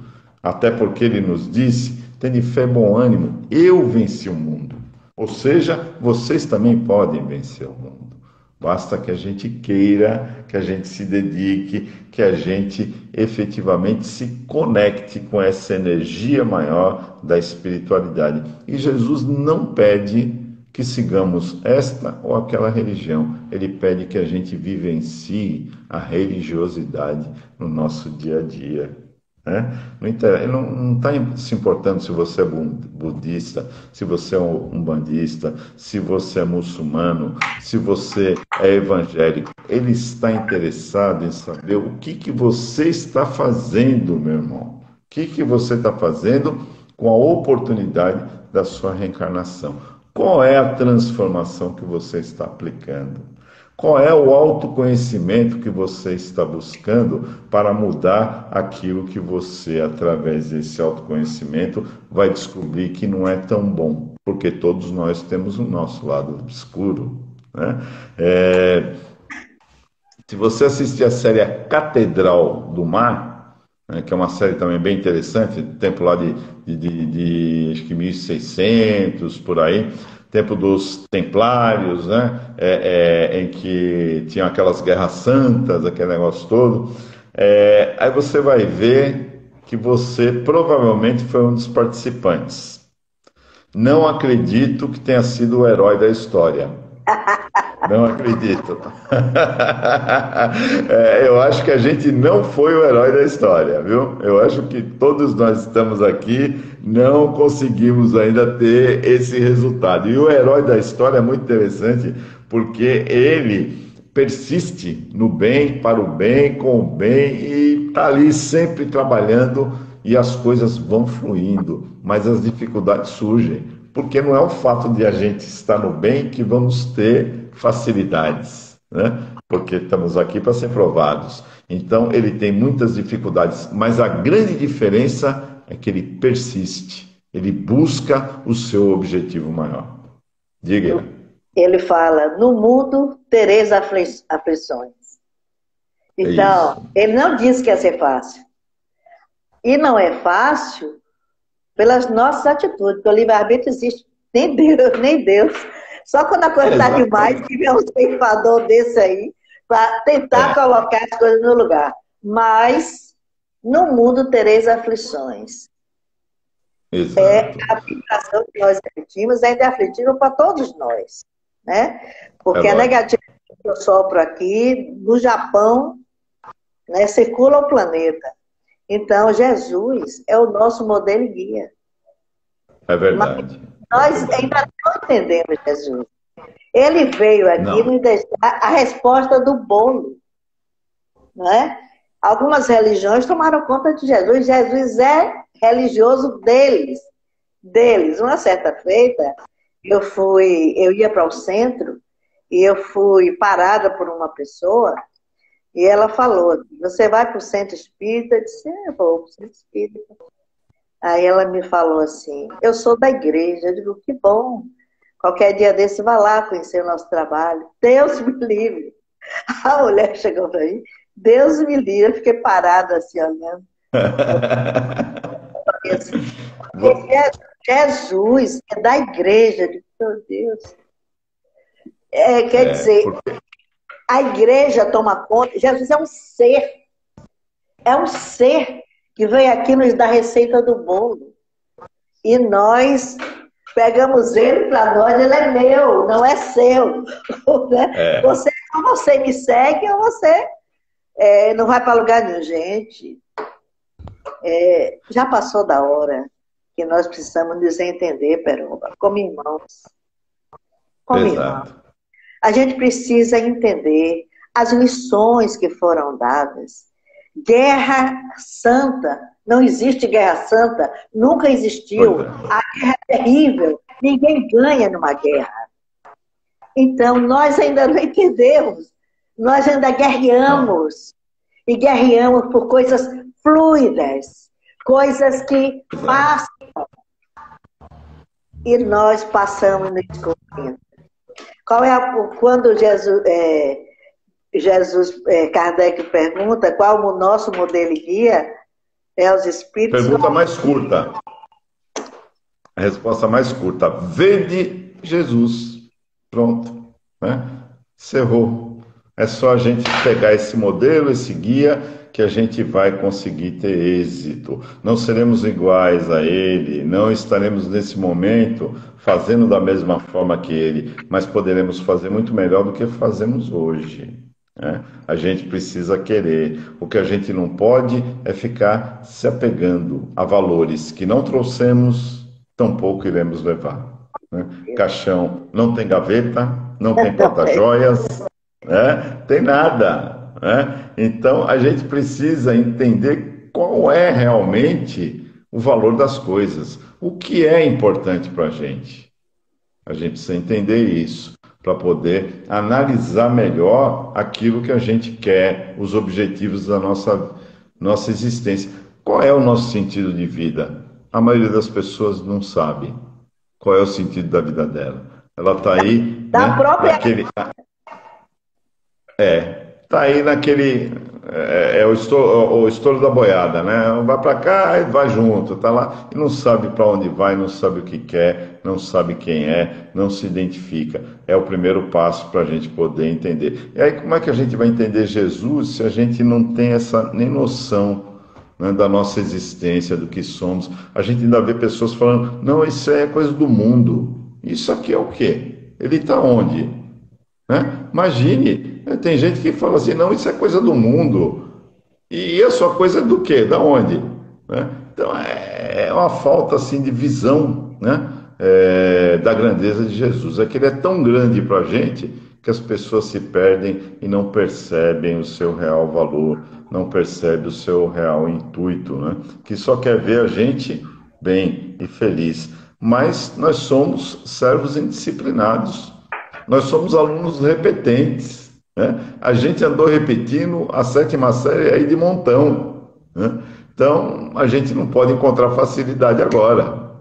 até porque ele nos disse: tenha fé, bom ânimo, eu venci o mundo. Ou seja, vocês também podem vencer o mundo. Basta que a gente queira, que a gente se dedique, que a gente efetivamente se conecte com essa energia maior da espiritualidade. E Jesus não pede que sigamos esta ou aquela religião. Ele pede que a gente vivencie a religiosidade no nosso dia a dia. Né? Ele não está se importando se você é budista, se você é umbandista, se você é muçulmano, se você é evangélico. Ele está interessado em saber o que você está fazendo, meu irmão. O que você está fazendo com a oportunidade da sua reencarnação. Qual é a transformação que você está aplicando? Qual é o autoconhecimento que você está buscando para mudar aquilo que você, através desse autoconhecimento, vai descobrir que não é tão bom? Porque todos nós temos o nosso lado obscuro, né? Se você assistir a série A Catedral do Mar, né, que é uma série também bem interessante, tempo lá de acho que 1600, por aí, tempo dos Templários, né, em que tinham aquelas guerras santas, aquele negócio todo, aí você vai ver que você provavelmente foi um dos participantes. Não acredito que tenha sido o herói da história. Não acredito. Eu acho que a gente não foi o herói da história, viu? Eu acho que todos nós estamos aqui, não conseguimos ainda ter esse resultado. E o herói da história é muito interessante, porque ele persiste no bem, para o bem, com o bem, e está ali sempre trabalhando e as coisas vão fluindo, mas as dificuldades surgem, porque não é o fato de a gente estar no bem que vamos ter facilidades, né? Porque estamos aqui para ser provados. Então, ele tem muitas dificuldades, mas a grande diferença é que ele persiste, ele busca o seu objetivo maior. Diga. Ele fala, no mundo tereis aflições. É Então, isso. ele não disse que ia ser fácil. E não é fácil pelas nossas atitudes, porque o livre-arbítrio existe. Nem Deus, nem Deus. Só quando a coisa está demais, que vem um ceifador desse aí, para tentar colocar as coisas no lugar. Mas, no mundo tereis aflições. Exato. É a aflição que nós refletimos, ainda é aflitiva para todos nós. Né? Porque a negatividade que eu sopro aqui, no Japão, né, circula o planeta. Então, Jesus é o nosso modelo e guia. É verdade. Mas nós ainda não entendemos Jesus. Ele veio aqui nos deixar a resposta do bolo. Né? Algumas religiões tomaram conta de Jesus. Jesus é religioso deles. Uma certa feita, eu ia para o centro e eu fui parada por uma pessoa e ela falou, você vai para o centro espírita? Eu disse, eu vou para o centro espírita. Aí ela me falou assim, eu sou da igreja. Eu digo, que bom. Qualquer dia desse, vá lá conhecer o nosso trabalho. Deus me livre. A mulher chegou para mim, Deus me livre. Eu fiquei parada assim, olhando. Jesus é da igreja. Meu Deus. Quer dizer, a igreja toma conta. Jesus é um ser. É um ser que vem aqui nos dar a receita do bolo. E nós pegamos ele para nós, ele é meu, não é seu. Né? Ou você me segue, ou você não vai para lugar nenhum. Gente, já passou da hora que nós precisamos nos entender, Peroba, como irmãos. Como irmãos. A gente precisa entender as lições que foram dadas. Guerra santa. Não existe guerra santa. Nunca existiu. A guerra é terrível. Ninguém ganha numa guerra. Então, nós ainda não entendemos. Nós ainda guerreamos. E guerreamos por coisas fluidas. Coisas que passam. E nós passamos no escorrendo. Quando Kardec pergunta qual o nosso modelo e guia, os espíritos... Pergunta mais curta. A resposta mais curta. Vede Jesus. Pronto. Né? Encerrou. É só a gente pegar esse modelo, esse guia, que a gente vai conseguir ter êxito. Não seremos iguais a ele, não estaremos nesse momento fazendo da mesma forma que ele, mas poderemos fazer muito melhor do que fazemos hoje. Né? A gente precisa querer. O que a gente não pode é ficar se apegando a valores que não trouxemos, tampouco iremos levar. Né? Caixão não tem gaveta, não tem porta-joias, né? Tem nada. Né? Então a gente precisa entender qual é realmente o valor das coisas, o que é importante para a gente. A gente precisa entender isso para poder analisar melhor aquilo que a gente quer, os objetivos da nossa existência. Qual é o nosso sentido de vida? A maioria das pessoas não sabe qual é o sentido da vida dela. Ela está aí, da né, própria... Está aí naquele... o estouro da boiada, né? Vai para cá e vai junto, está lá e não sabe para onde vai, não sabe o que quer, não sabe quem é, não se identifica. É o primeiro passo para a gente poder entender. E aí como é que a gente vai entender Jesus se a gente não tem essa nem noção, né, da nossa existência, do que somos? A gente ainda vê pessoas falando, não, isso é coisa do mundo. Isso aqui é o quê? Ele está onde? né? Imagine, né, tem gente que fala assim, não, isso é coisa do mundo. E a sua coisa é do quê? Da onde? Né? Então é uma falta assim de visão, né? Da grandeza de Jesus. É que ele é tão grande para a gente que as pessoas se perdem e não percebem o seu real valor, não percebem o seu real intuito, né? Que só quer ver a gente bem e feliz. Mas nós somos servos indisciplinados, nós somos alunos repetentes, né? A gente andou repetindo a sétima série aí de montão, né? Então, a gente não pode encontrar facilidade agora.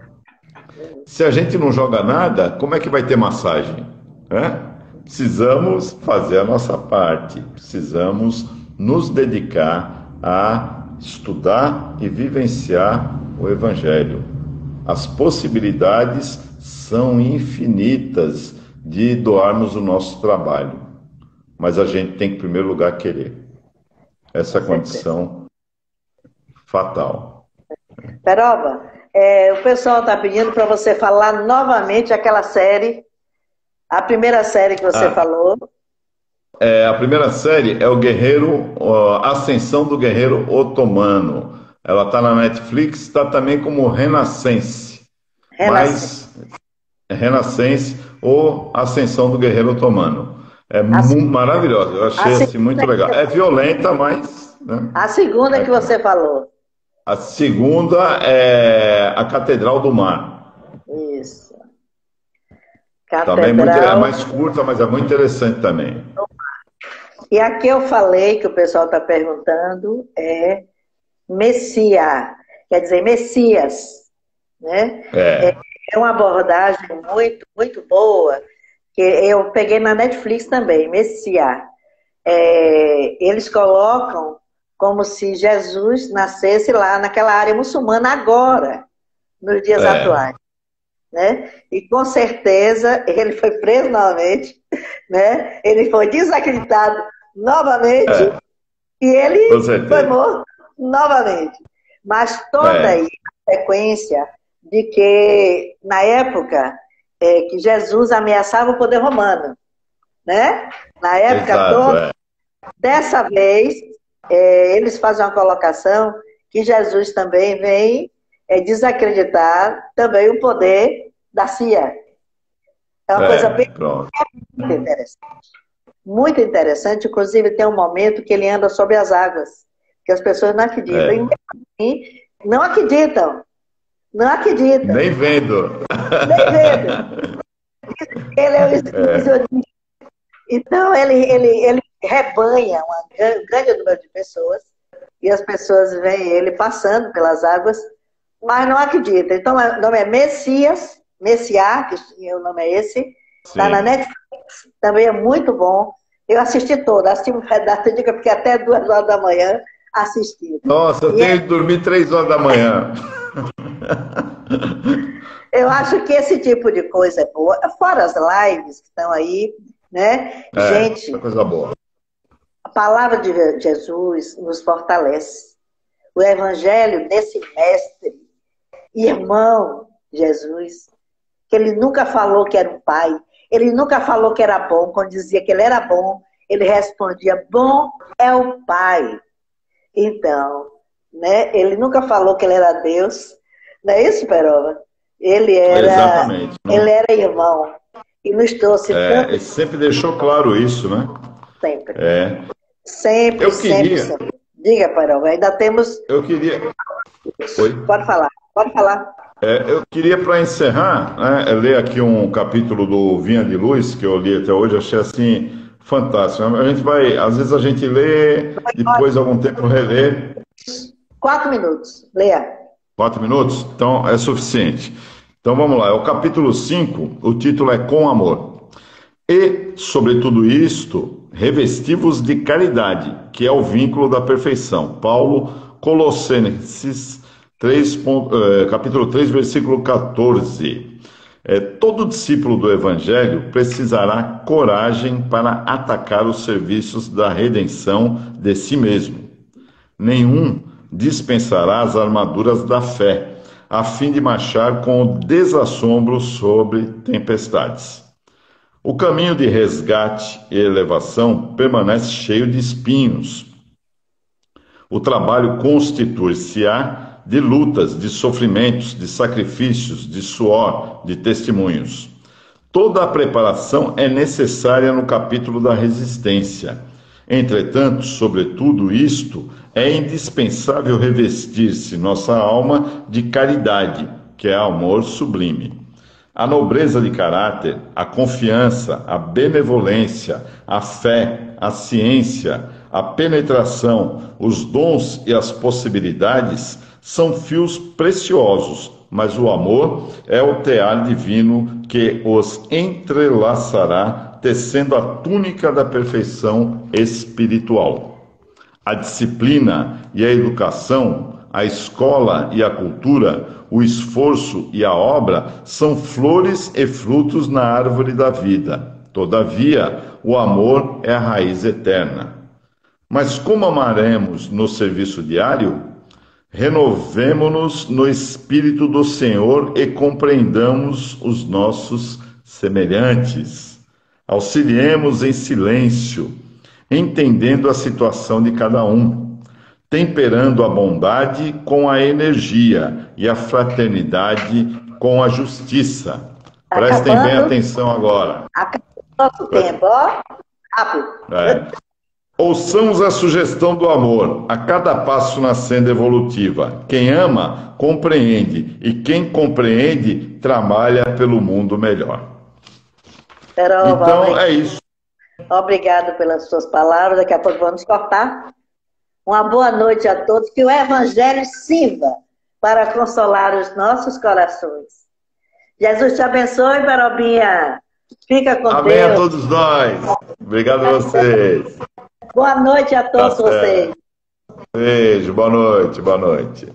Se a gente não joga nada, como é que vai ter massagem? Né? Precisamos fazer a nossa parte, precisamos nos dedicar a estudar e vivenciar o Evangelho. As possibilidades são infinitas de doarmos o nosso trabalho, mas a gente tem que, em primeiro lugar, querer. Essa é a condição fatal. Peroba, o pessoal está pedindo para você falar novamente aquela série, a primeira série que você falou. A primeira série é o Guerreiro, a Ascensão do Guerreiro Otomano. Ela está na Netflix, está também como Renascense. Mas Renascense ou Ascensão do Guerreiro Otomano. É maravilhosa, eu achei assim, muito legal. É violenta, mas... Né? A segunda que você falou. A segunda é a Catedral do Mar. Isso. Catedral... Também é mais curta, mas é muito interessante também. E a que eu falei, que o pessoal está perguntando, é Messias, quer dizer, Messias. Né? É uma abordagem muito, muito boa, que eu peguei na Netflix também, Messias. Eles colocam como se Jesus nascesse lá naquela área muçulmana agora, nos dias atuais. Né? E com certeza ele foi preso novamente, né? Ele foi desacreditado novamente e ele foi morto novamente. Mas toda aí a sequência de que na época que Jesus ameaçava o poder romano, né? Na época toda, dessa vez eles fazem uma colocação que Jesus também vem desacreditar também o poder da CIA. É uma coisa bem muito interessante. Muito interessante, inclusive tem um momento que ele anda sobre as águas, que as pessoas não acreditam. Não acreditam. Não acreditam. Nem vendo. Nem vendo. Ele é o espírito. Então, ele rebanha um grande número de pessoas e as pessoas veem ele passando pelas águas, mas não acreditam. Então, o nome é Messias, que o nome é esse, está na Netflix, também é muito bom. Eu assisti todo, assisti um pedaço, eu fiquei até 2 horas da manhã assistindo. Nossa, eu tenho que dormir 3 horas da manhã. Eu acho que esse tipo de coisa é boa, fora as lives que estão aí, né? Gente, coisa boa. A palavra de Jesus nos fortalece. O evangelho desse mestre, irmão Jesus, que ele nunca falou que era um pai, ele nunca falou que era bom. Quando dizia que ele era bom, ele respondia, bom é o Pai. Então, né, ele nunca falou que ele era Deus. Não é isso, Peroba? Ele era irmão. E nos trouxe tanto... Ele sempre deixou claro isso, né? Sempre. Sempre. Sempre. Diga, Peroba, ainda temos... Eu queria... Oi? Pode falar. Eu queria, para encerrar, né, ler aqui um capítulo do Vinha de Luz, que eu li até hoje, achei assim, fantástico. Às vezes a gente lê, depois de algum tempo relê. 4 minutos, leia. 4 minutos? Então é suficiente. Então vamos lá, é o capítulo 5, o título é Com Amor. E, sobre tudo isto, revesti-vos de caridade, que é o vínculo da perfeição. Paulo, Colossenses 3, capítulo 3, versículo 14. Todo discípulo do Evangelho precisará coragem para atacar os serviços da redenção de si mesmo. Nenhum dispensará as armaduras da fé, a fim de marchar com o desassombro sobre tempestades. O caminho de resgate e elevação permanece cheio de espinhos. O trabalho constituir-se-á de lutas, de sofrimentos, de sacrifícios, de suor, de testemunhos. Toda a preparação é necessária no capítulo da resistência. Entretanto, sobre tudo isto, é indispensável revestir-se nossa alma de caridade, que é amor sublime. A nobreza de caráter, a confiança, a benevolência, a fé, a ciência, a penetração, os dons e as possibilidades são fios preciosos, mas o amor é o tear divino que os entrelaçará, tecendo a túnica da perfeição espiritual. A disciplina e a educação, a escola e a cultura, o esforço e a obra são flores e frutos na árvore da vida. Todavia, o amor é a raiz eterna. Mas como amaremos no serviço diário? Renovemo-nos no Espírito do Senhor e compreendamos os nossos semelhantes. Auxiliemos em silêncio, entendendo a situação de cada um, temperando a bondade com a energia e a fraternidade com a justiça. Prestem bem atenção agora. Acabou nosso tempo, ó. Rápido. Ouçamos a sugestão do amor, a cada passo na senda evolutiva. Quem ama, compreende, e quem compreende, trabalha pelo mundo melhor. Então, é isso. Obrigado pelas suas palavras. Daqui a pouco vamos cortar. Uma boa noite a todos. Que o Evangelho sirva para consolar os nossos corações. Jesus te abençoe, Barobinha. Fica com Deus. Amém a todos nós. Obrigado a vocês. Boa noite a todos vocês. Beijo, boa noite, boa noite.